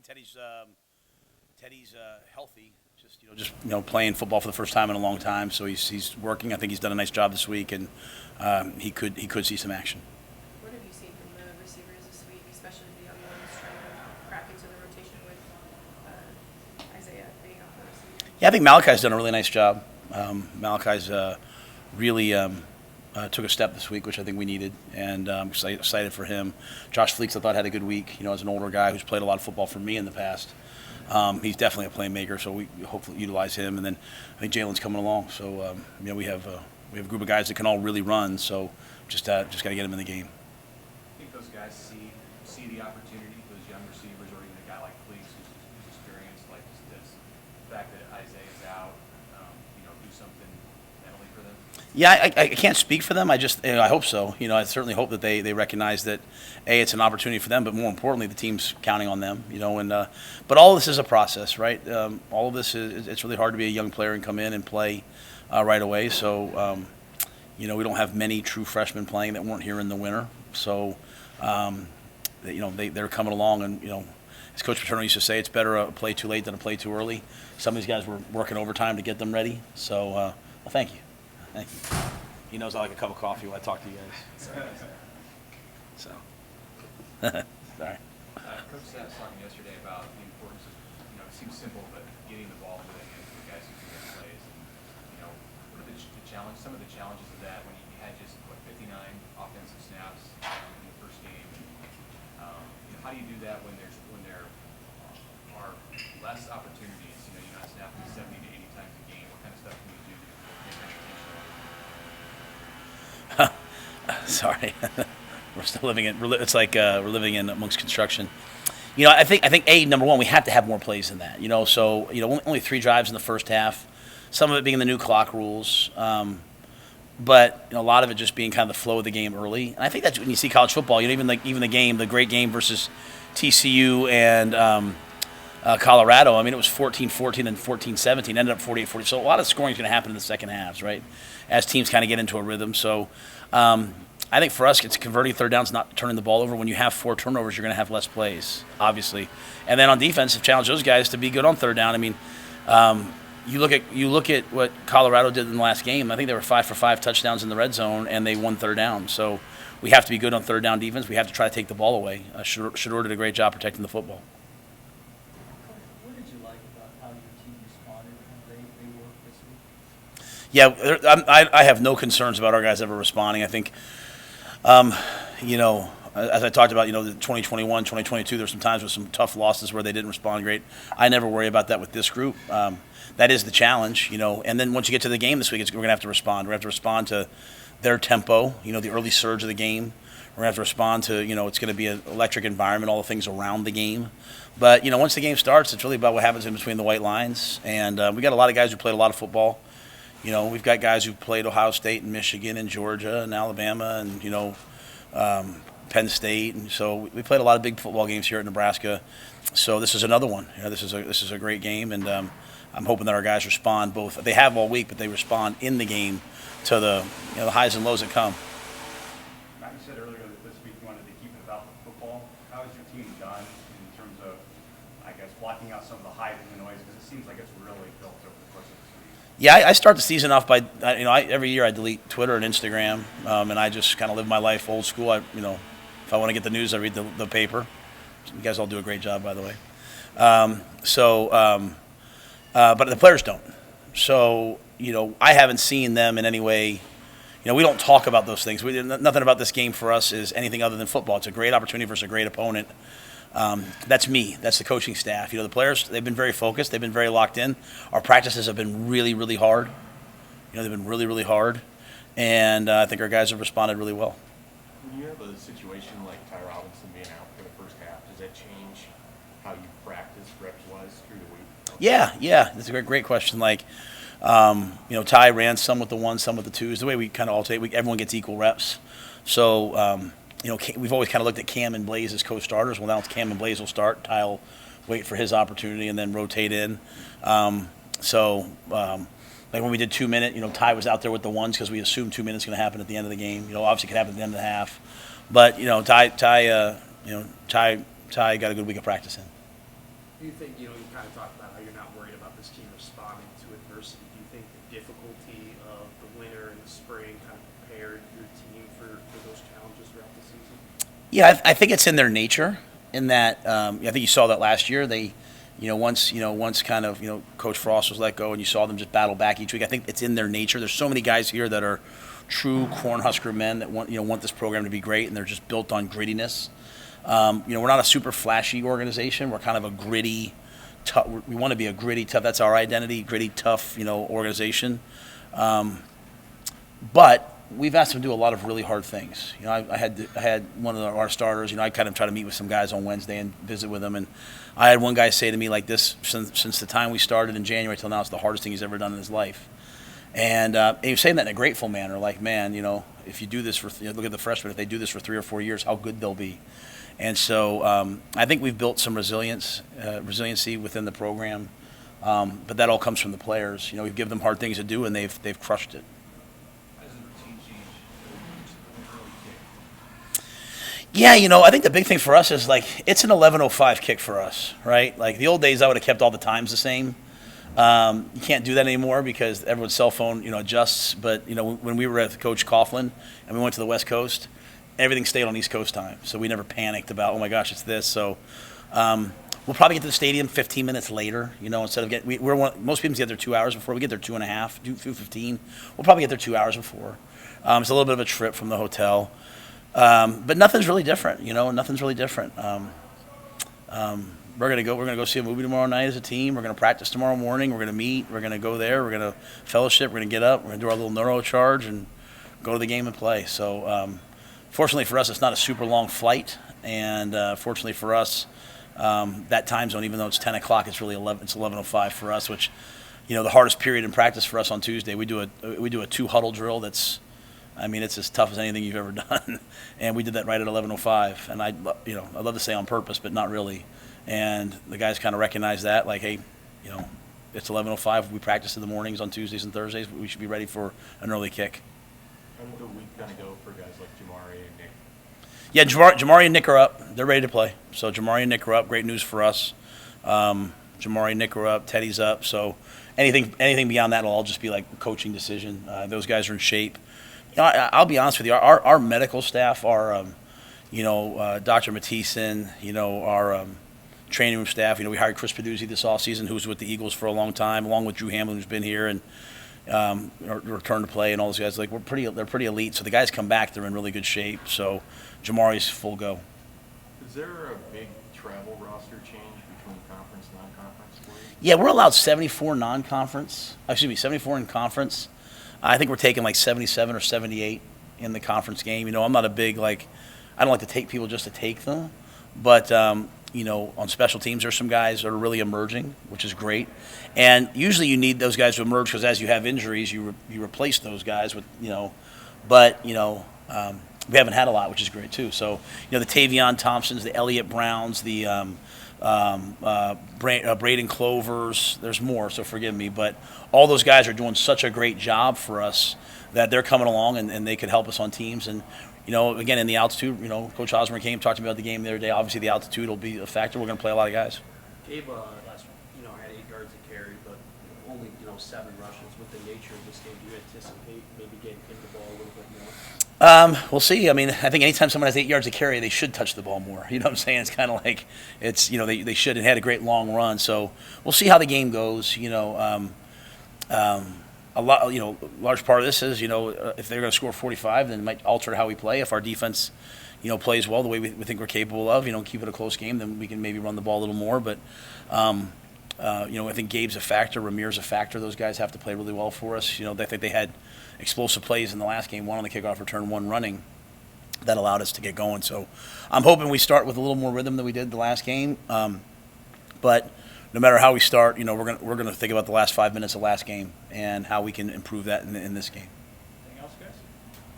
think Teddy's healthy. Just playing football for the first time in a long time. So he's working. I think he's done a nice job this week, and he could see some action. What have you seen from the receivers this week, especially the young ones trying to crack into the rotation with Isaiah being out the receiver? Yeah, I think Malachi's done a really nice job. Malachi's really took a step this week, which I think we needed, and I'm excited for him. Josh Fleeks, I thought, had a good week. As an older guy who's played a lot of football for me in the past, he's definitely a playmaker. So we hopefully utilize him, and then I think Jalen's coming along. So we have a group of guys that can all really run. So just got to get them in the game. I think those guys see the opportunity. Those young receivers, or even a guy like Fleeks who's experienced, like does the fact that Isaiah's out, do something mentally for them. Yeah, I can't speak for them. I hope so. I certainly hope that they recognize that, it's an opportunity for them, but more importantly, the team's counting on them. But all of this is a process, right? All of this it's really hard to be a young player and come in and play right away. So, we don't have many true freshmen playing that weren't here in the winter. So, they're coming along, and as Coach Paterno used to say, it's better a play too late than a play too early. Some of these guys were working overtime to get them ready. So, well, thank you. Thank you. He knows I like a cup of coffee when I talk to you guys. So, sorry. Coach Sapp was talking yesterday about the importance of, it seems simple, but getting the ball into the hands of the guys who can make plays. And, what are some of the challenges of that when you had just 59 offensive snaps in the first game? And, how do you do that when there are less opportunities? You're not snapping 70 to 80 times a game. What kind of stuff can you do to make that intentional? Sorry. We're still living in. It's like we're living in amongst construction. I think number one, we have to have more plays than that. So only 3 drives in the first half. Some of it being the new clock rules, but a lot of it just being kind of the flow of the game early. And I think that's when you see college football. Even the great game versus TCU and Colorado. I mean, it was 14-14 and 14-17. Ended up 48-40. So a lot of scoring is going to happen in the second halves, right? As teams kind of get into a rhythm. So. I think for us, it's converting third downs, not turning the ball over. When you have 4 turnovers, you're going to have less plays, obviously. And then on defense, challenge those guys to be good on third down. I mean, you look at what Colorado did in the last game. I think they were 5 for 5 touchdowns in the red zone, and they won third down. So we have to be good on third down defense. We have to try to take the ball away. Shador did a great job protecting the football. What did you like about how your team responded and they worked this week? Yeah, I have no concerns about our guys ever responding. I think, as I talked about, the 2021, 2022, there's some times with some tough losses where they didn't respond great. I never worry about that with this group. That is the challenge, And then once you get to the game this week, we're going to have to respond. We're going to have to respond to their tempo, the early surge of the game. We're going to have to respond to, it's going to be an electric environment, all the things around the game. But, once the game starts, it's really about what happens in between the white lines. And we got a lot of guys who played a lot of football. We've got guys who played Ohio State and Michigan and Georgia and Alabama and, Penn State. And so we played a lot of big football games here at Nebraska. So this is another one. This is a great game, and I'm hoping that our guys respond both. They have all week, but they respond in the game to the the highs and lows that come. Matt, you said earlier that this week you wanted to keep it about the football. How has your team done in terms of, blocking out some of the hype and the noise? Because it seems like it's really built over the course of this week. Yeah, I start the season off by, every year I delete Twitter and Instagram, and I just kind of live my life old school. If I want to get the news, I read the paper. You guys all do a great job, by the way. But the players don't. So, I haven't seen them in any way. We don't talk about those things. Nothing about this game for us is anything other than football. It's a great opportunity versus a great opponent. That's me. That's the coaching staff. The players, they've been very focused. They've been very locked in. Our practices have been really, really hard. They've been really, really hard. And I think our guys have responded really well. When you have a situation like Ty Robinson being out for the first half, does that change how you practice reps-wise through the week? Yeah. That's a great question. Ty ran some with the ones, some with the twos. The way we kind of alternate, everyone gets equal reps. So, we've always kind of looked at Cam and Blaze as co-starters. Well, now it's Cam and Blaze will start. Ty will wait for his opportunity and then rotate in. Like when we did 2 minute, Ty was out there with the ones because we assumed 2 minutes going to happen at the end of the game. Obviously it could happen at the end of the half, but Ty got a good week of practice in. Do you think, you kind of talked about how you're not worried about this team responding to adversity. Do you think the difficulty of the winter and the spring kind of prepared your team for those challenges throughout the season? Yeah, I think it's in their nature. In that, I think you saw that last year. They, once kind of, Coach Frost was let go, and you saw them just battle back each week. I think it's in their nature. There's so many guys here that are true Cornhusker men that want this program to be great, and they're just built on grittiness. We're not a super flashy organization. We're kind of a gritty, tough. We want to be a gritty, tough. That's our identity, gritty, tough, organization. But we've asked them to do a lot of really hard things. I had one of our starters. I kind of try to meet with some guys on Wednesday and visit with them, and I had one guy say to me like this: since the time we started in January till now, it's the hardest thing he's ever done in his life. And he was saying that in a grateful manner, like, man, if you do this for look at the freshmen, if they do this for 3 or 4 years, how good they'll be. And so I think we've built some resiliency within the program, but that all comes from the players. We've given them hard things to do, and they've crushed it. How does the routine change an early kick? Yeah, I think the big thing for us is it's an 11:05 kick for us, right? Like the old days, I would have kept all the times the same. You can't do that anymore because everyone's cell phone, adjusts. But when we were at Coach Coughlin and we went to the West Coast, everything stayed on East Coast time, so we never panicked about, oh my gosh, it's this. So we'll probably get to the stadium 15 minutes later. Instead of most people get there 2 hours before. We get there 2.5, 2:15. We'll probably get there 2 hours before. It's a little bit of a trip from the hotel, but nothing's really different. Nothing's really different. We're gonna go see a movie tomorrow night as a team. We're gonna practice tomorrow morning. We're gonna meet. We're gonna go there. We're gonna fellowship. We're gonna get up. We're gonna do our little neuro charge and go to the game and play. So, fortunately for us, it's not a super long flight, and fortunately for us, that time zone, even though it's 10 o'clock, it's really 11:05 for us. Which, the hardest period in practice for us on Tuesday. We do a 2 huddle drill. It's as tough as anything you've ever done, and we did that right at 11:05. And I'd love to say on purpose, but not really. And the guys kind of recognize that, like, hey, it's 11:05. We practice in the mornings on Tuesdays and Thursdays. We should be ready for an early kick. How did the week kind of go for guys like Jamari and Nick? Yeah, Jamari and Nick are up. They're ready to play. So Jamari and Nick are up. Great news for us. Jamari and Nick are up. Teddy's up. So anything beyond that will all just be like a coaching decision. Those guys are in shape. I'll be honest with you. Our medical staff, our Dr. Mathieson, our training room staff. We hired Chris Peduzzi this offseason, who was with the Eagles for a long time, along with Drew Hamlin, who's been here and returned to play, and all those guys. They're pretty elite. So the guys come back, they're in really good shape. So Jamari's full go. Is there a big travel roster change between conference and non-conference for you? Yeah, we're allowed 74 non-conference. 74 in conference. I think we're taking like 77 or 78 in the conference game. I'm not a big I don't like to take people just to take them, but on special teams, there's some guys that are really emerging, which is great. And usually you need those guys to emerge because as you have injuries, you replace those guys with, but, we haven't had a lot, which is great too. So, the Tavion Thompsons, the Elliott Browns, the Braden Clovers, there's more, so forgive me. But all those guys are doing such a great job for us that they're coming along and they could help us on teams. And again, in the altitude, Coach Osborne came, talked to me about the game the other day. Obviously, the altitude will be a factor. We're going to play a lot of guys. Gabe last had 8 yards of carry, but only 7 rushes. With the nature of this game, do you anticipate maybe getting him the ball a little bit more? We'll see. I think anytime someone has 8 yards of carry, they should touch the ball more. You know what I'm saying? It's kind of like they should and had a great long run. So we'll see how the game goes. A large part of this is, if they're going to score 45, then it might alter how we play. If our defense, plays well the way we think we're capable of, keep it a close game, then we can maybe run the ball a little more. But, I think Gabe's a factor. Ramir's a factor. Those guys have to play really well for us. I think they had explosive plays in the last game, 1 on the kickoff return, 1 running, that allowed us to get going. So I'm hoping we start with a little more rhythm than we did the last game. But no matter how we start, we're going to think about the last 5 minutes of last game and how we can improve that in this game. Anything else, guys?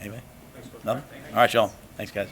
Anyway? Thanks, Coach. Nothing? All right, y'all. Thanks, guys.